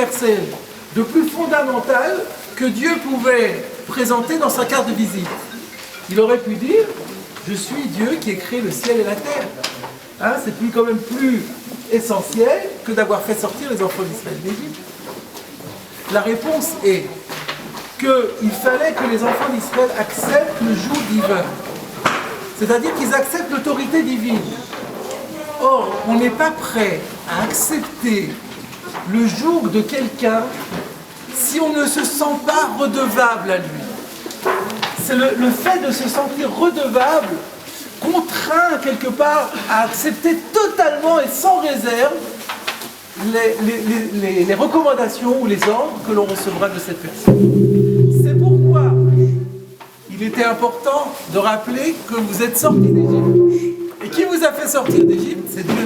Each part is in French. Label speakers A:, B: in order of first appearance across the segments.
A: universel, de plus fondamental que Dieu pouvait présenter dans sa carte de visite. Il aurait pu dire, je suis Dieu qui ai créé le ciel et la terre. Hein, c'est quand même plus essentiel que d'avoir fait sortir les enfants d'Israël d'Égypte. La réponse est qu'il fallait que les enfants d'Israël acceptent le joug divin. C'est-à-dire qu'ils acceptent l'autorité divine. Or, on n'est pas prêt à accepter le joug de quelqu'un si on ne se sent pas redevable à lui. C'est le fait de se sentir redevable contraint quelque part à accepter totalement et sans réserve les recommandations ou les ordres que l'on recevra de cette personne. C'est pourquoi il était important de rappeler que vous êtes sortis d'Égypte. Et qui vous a fait sortir d'Égypte? C'est Dieu.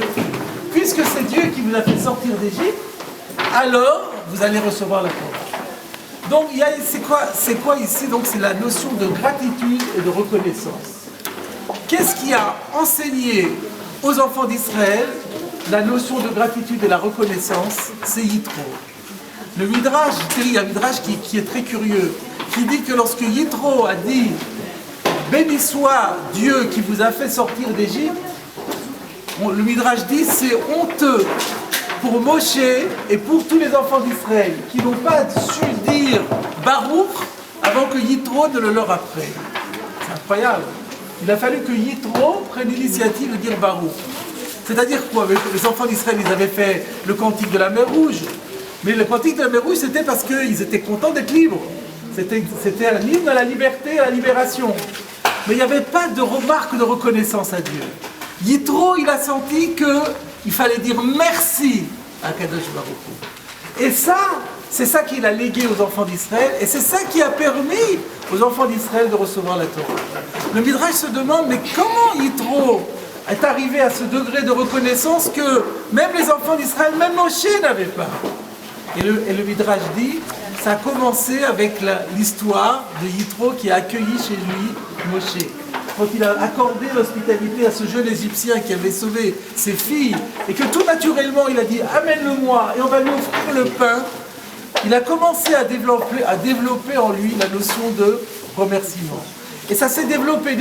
A: Puisque c'est Dieu qui vous a fait sortir d'Égypte, alors vous allez recevoir la Torah. Donc c'est quoi ici? Donc c'est la notion de gratitude et de reconnaissance. Qu'est-ce qui a enseigné aux enfants d'Israël la notion de gratitude et la reconnaissance? C'est Yitro. Le Midrash, il y a un Midrash qui est très curieux, qui dit que lorsque Yitro a dit « Béni soit Dieu qui vous a fait sortir d'Égypte », le Midrash dit c'est honteux pour Moshe et pour tous les enfants d'Israël qui n'ont pas su dire Baruch avant que Yitro ne le leur apprenne. C'est incroyable. Il a fallu que Yitro prenne l'initiative de dire Baruch. C'est-à-dire quoi? Les enfants d'Israël, ils avaient fait le cantique de la mer Rouge. Mais le cantique de la mer Rouge, c'était parce qu'ils étaient contents d'être libres. C'était un hymne à la liberté, à la libération. Mais il n'y avait pas de remarque de reconnaissance à Dieu. Yitro, il a senti qu'il fallait dire merci à Kadosh Baruch Hu. Et ça, c'est ça qu'il a légué aux enfants d'Israël, et c'est ça qui a permis aux enfants d'Israël de recevoir la Torah. Le Midrash se demande, mais comment Yitro est arrivé à ce degré de reconnaissance que même les enfants d'Israël, même Moshe n'avait pas? Et le Midrash dit, ça a commencé avec l'histoire de Yitro qui a accueilli chez lui Moshe. Quand il a accordé l'hospitalité à ce jeune Égyptien qui avait sauvé ses filles, et que tout naturellement il a dit « Amène-le-moi et on va lui offrir le pain », il a commencé à développer en lui la notion de remerciement. Et ça s'est développé,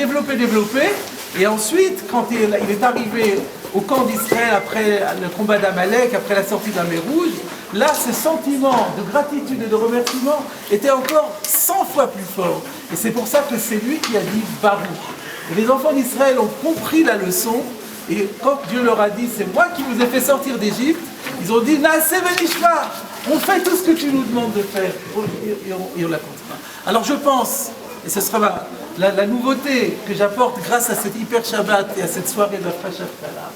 A: et ensuite, quand il est arrivé au camp d'Israël après le combat d'Amalek, après la sortie de la mer Rouge, là, ce sentiment de gratitude et de remerciement était encore 100 fois plus fort. Et c'est pour ça que c'est lui qui a dit « Baruch ». Et les enfants d'Israël ont compris la leçon, et quand Dieu leur a dit « C'est moi qui vous ai fait sortir d'Égypte », ils ont dit « Naaseh v'nishma ». On fait tout ce que tu nous demandes de faire, et on la contraint. Alors je pense, et ce sera la nouveauté que j'apporte grâce à cet Hyper Shabbat et à cette soirée de la Chashat Chala,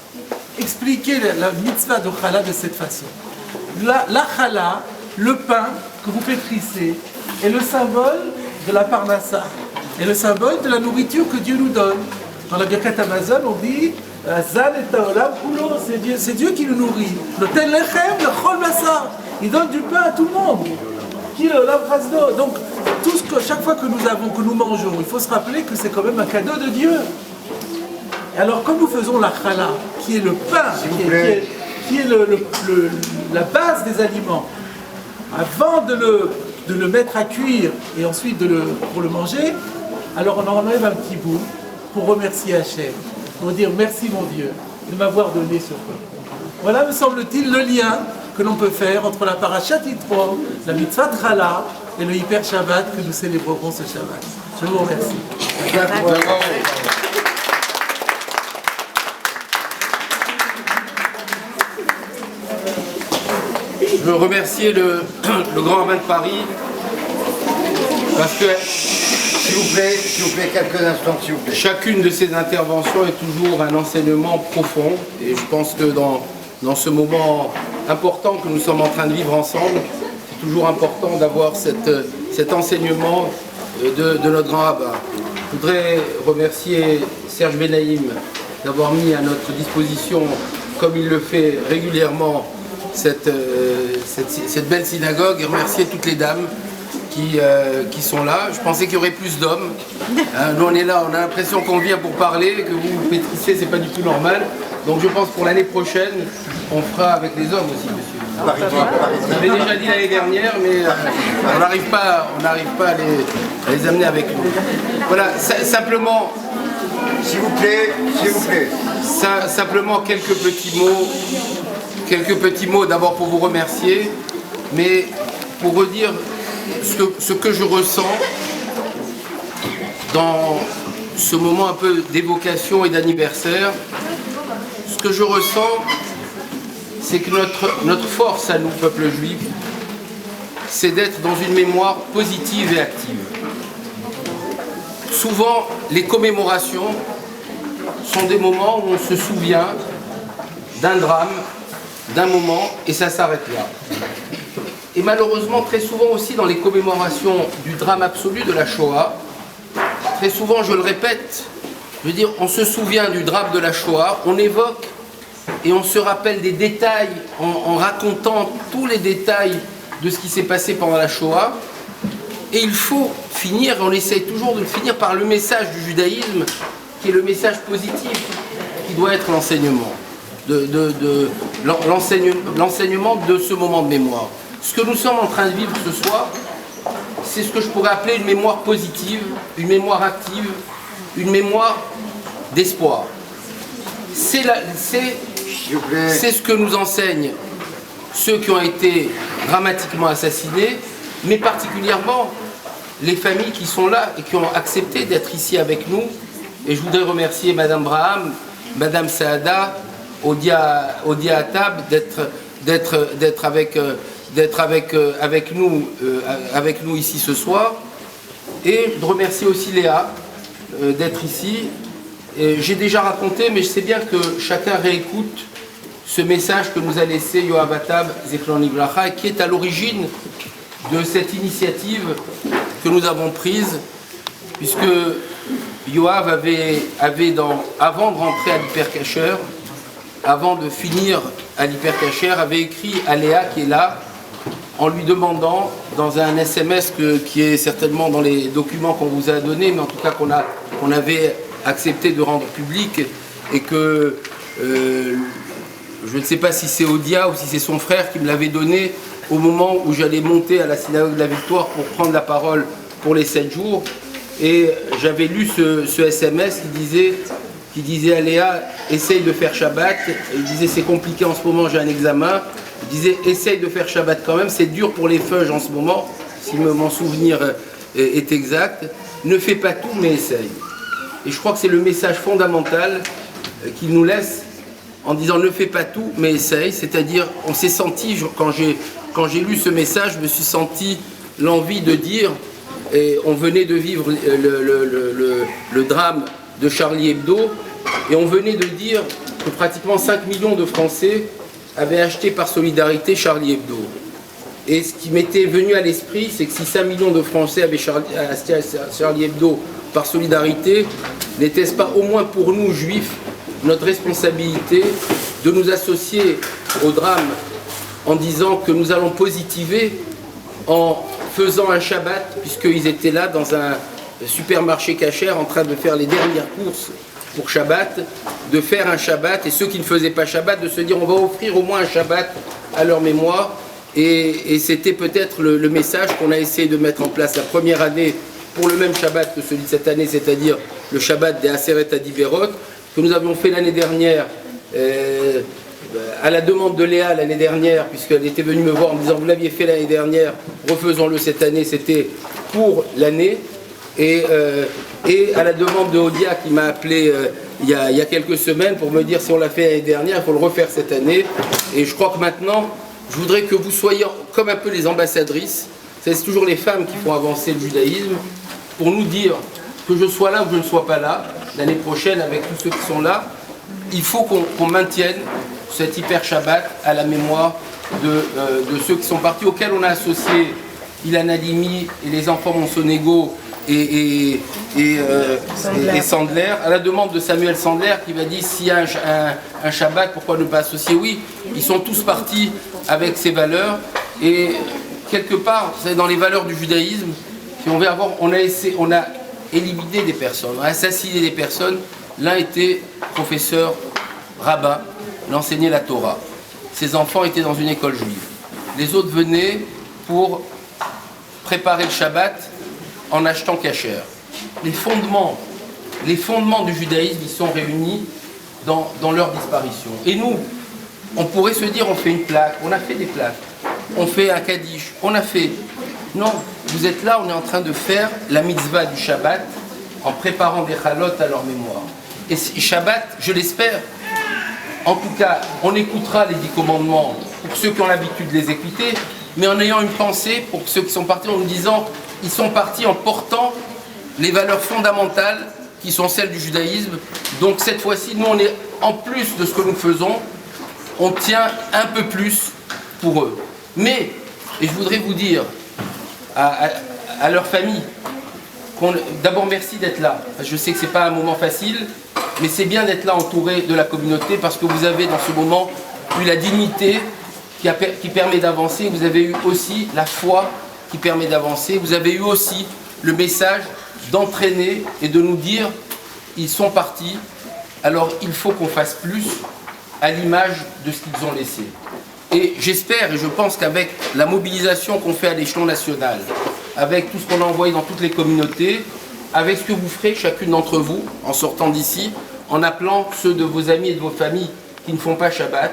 A: expliquer la mitzvah de Chala de cette façon. La Chala, le pain que vous pétrissez, est le symbole de la Parnassa, est le symbole de la nourriture que Dieu nous donne. Dans la Birkat Amazon, on dit Zan et Taolam Kulo, c'est Dieu qui nous nourrit. Le Tel Lechem, le Chol Massar, il donne du pain à tout le monde. Qui le Lav Rasdo. Donc, chaque fois que nous mangeons, il faut se rappeler que c'est quand même un cadeau de Dieu. Et alors, comme nous faisons la Chala, qui est le pain, qui est la base des aliments, avant de le mettre à cuire et ensuite pour le manger, alors on en enlève un petit bout pour remercier Hachem, pour dire merci mon Dieu de m'avoir donné ce pain. Voilà, me semble-t-il, le lien que l'on peut faire entre la Parashat Yitro, la Mitzvah Chala et le Hyper Shabbat que nous célébrerons ce Shabbat. Je vous remercie.
B: Je veux remercier le Grand Rabbin de Paris parce que,
C: s'il vous plaît, quelques instants, s'il vous plaît.
B: Chacune de ces interventions est toujours un enseignement profond, et je pense que dans ce moment important que nous sommes en train de vivre ensemble, c'est toujours important d'avoir cet enseignement de notre Grand Rabbin. Je voudrais remercier Serge Benaïm d'avoir mis à notre disposition, comme il le fait régulièrement, cette belle synagogue, et remercier toutes les dames qui sont là. Je pensais qu'il y aurait plus d'hommes. Nous on est là, on a l'impression qu'on vient pour parler, que vous pétrissez, c'est pas du tout normal. Donc je pense pour l'année prochaine, on fera avec les hommes aussi, monsieur. On l'avait déjà dit l'année dernière, mais on n'arrive pas à les amener avec nous. Voilà, simplement...
C: S'il vous plaît, s'il vous plaît.
B: Simplement quelques petits mots d'abord pour vous remercier, mais pour redire ce que je ressens dans ce moment un peu d'évocation et d'anniversaire. Ce que je ressens, c'est que notre force à nous, peuple juif, c'est d'être dans une mémoire positive et active. Souvent, les commémorations sont des moments où on se souvient d'un drame, d'un moment, et ça s'arrête là. Et malheureusement, très souvent aussi dans les commémorations du drame absolu de la Shoah, très souvent, je le répète, je veux dire, on se souvient du drame de la Shoah, on évoque et on se rappelle des détails en racontant tous les détails de ce qui s'est passé pendant la Shoah. Et il faut finir, on essaye toujours de le finir par le message du judaïsme, qui est le message positif, qui doit être l'enseignement, l'enseignement de ce moment de mémoire. Ce que nous sommes en train de vivre ce soir, c'est ce que je pourrais appeler une mémoire positive, une mémoire active, une mémoire d'espoir. C'est ce que nous enseignent ceux qui ont été dramatiquement assassinés, mais particulièrement les familles qui sont là et qui ont accepté d'être ici avec nous. Et je voudrais remercier Madame Braham, Madame Saada, Odia Attab d'être avec nous ici ce soir. Et de remercier aussi Léa d'être ici. J'ai déjà raconté, mais je sais bien que chacun réécoute ce message que nous a laissé Yoav Attab, Zichron Livracha, qui est à l'origine de cette initiative que nous avons prise, puisque Yoav avait avant de rentrer à l'Hypercacher, avant de finir à l'Hypercacher, avait écrit à Léa qui est là, en lui demandant, dans un SMS qui est certainement dans les documents qu'on vous a donnés, mais en tout cas qu'on avait accepté de rendre public, et que je ne sais pas si c'est Odia ou si c'est son frère qui me l'avait donné au moment où j'allais monter à la synagogue de la Victoire pour prendre la parole pour les 7 jours. Et j'avais lu ce SMS qui disait à Léa, essaye de faire Shabbat. Il disait, c'est compliqué en ce moment, j'ai un examen. Il disait, essaye de faire Shabbat quand même, c'est dur pour les feuilles en ce moment, si mon souvenir est exact. Ne fais pas tout, mais essaye. Et je crois que c'est le message fondamental qu'il nous laisse en disant ne fais pas tout, mais essaye. C'est-à-dire, on s'est senti, quand j'ai lu ce message, je me suis senti l'envie de dire, et on venait de vivre le drame de Charlie Hebdo, et on venait de dire que pratiquement 5 millions de Français avaient acheté par solidarité Charlie Hebdo. Et ce qui m'était venu à l'esprit, c'est que si 5 millions de Français avaient acheté à Charlie Hebdo par solidarité, n'était-ce pas au moins pour nous, juifs, notre responsabilité de nous associer au drame en disant que nous allons positiver en faisant un Shabbat, puisqu'ils étaient là dans un supermarché cachère en train de faire les dernières courses pour Shabbat, de faire un Shabbat, et ceux qui ne faisaient pas Shabbat, de se dire on va offrir au moins un Shabbat à leur mémoire. Et c'était peut-être le message qu'on a essayé de mettre en place la première année pour le même Shabbat que celui de cette année, c'est-à-dire le Shabbat des Aseret Adiberot, que nous avions fait l'année dernière, à la demande de Léa l'année dernière, puisqu'elle était venue me voir en me disant vous l'aviez fait l'année dernière, refaisons-le cette année, c'était pour l'année. Et à la demande de Odia qui m'a appelé il y a quelques semaines pour me dire si on l'a fait l'année dernière, il faut le refaire cette année. Et je crois que maintenant, je voudrais que vous soyez comme un peu les ambassadrices, c'est toujours les femmes qui font avancer le judaïsme, pour nous dire que je sois là ou que je ne sois pas là, l'année prochaine avec tous ceux qui sont là, il faut qu'on maintienne cet hyper Shabbat à la mémoire de ceux qui sont partis, auxquels on a associé Ilan Halimi et les enfants Monsonego et Sandler, à la demande de Samuel Sandler qui m'a dit s'il y a un Shabbat, pourquoi ne pas associer? Oui, ils sont tous partis avec ces valeurs, et quelque part, c'est dans les valeurs du judaïsme, on a éliminé des personnes, on a assassiné des personnes. L'un était professeur rabbin, il enseignait la Torah. ses enfants étaient dans une école juive. Les autres venaient pour préparer le Shabbat en achetant kasher. Les fondements du judaïsme, ils sont réunis dans leur disparition. Et nous, on pourrait se dire, on fait une plaque, on a fait des plaques, on fait un kaddish, on a fait... Non, vous êtes là, on est en train de faire la mitzvah du Shabbat en préparant des chalot à leur mémoire. Et Shabbat, je l'espère, en tout cas, on écoutera les 10 commandements pour ceux qui ont l'habitude de les écouter, mais en ayant une pensée pour ceux qui sont partis en nous disant, ils sont partis en portant les valeurs fondamentales qui sont celles du judaïsme. Donc cette fois-ci, nous, on est, en plus de ce que nous faisons, on tient un peu plus pour eux. Mais, et je voudrais vous dire à leur famille, d'abord merci d'être là. Je sais que ce n'est pas un moment facile, mais c'est bien d'être là entouré de la communauté parce que vous avez dans ce moment eu la dignité qui permet d'avancer. Vous avez eu aussi la foi qui permet d'avancer. Vous avez eu aussi le message d'entraîner et de nous dire ils sont partis, alors il faut qu'on fasse plus à l'image de ce qu'ils ont laissé. Et j'espère et je pense qu'avec la mobilisation qu'on fait à l'échelon national, avec tout ce qu'on a envoyé dans toutes les communautés, avec ce que vous ferez chacune d'entre vous en sortant d'ici, en appelant ceux de vos amis et de vos familles qui ne font pas Shabbat,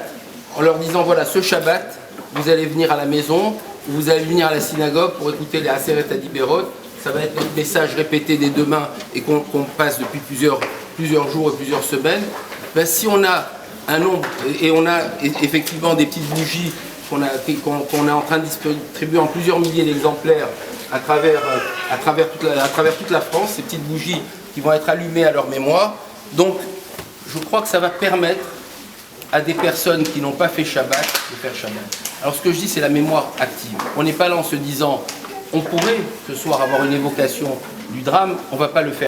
B: en leur disant voilà, ce Shabbat, vous allez venir à la maison, vous allez venir à la synagogue pour écouter les Aseret Adiberot. Ça va être notre message répété dès demain et qu'on passe depuis plusieurs jours et plusieurs semaines. Ben, si on a un nombre, et on a effectivement des petites bougies qu'on est en train de distribuer en plusieurs milliers d'exemplaires à travers toute la France, ces petites bougies qui vont être allumées à leur mémoire. Donc, je crois que ça va permettre à des personnes qui n'ont pas fait Shabbat de faire Shabbat. Alors, ce que je dis, c'est la mémoire active. On n'est pas là en se disant, on pourrait ce soir avoir une évocation du drame, on ne va pas le faire.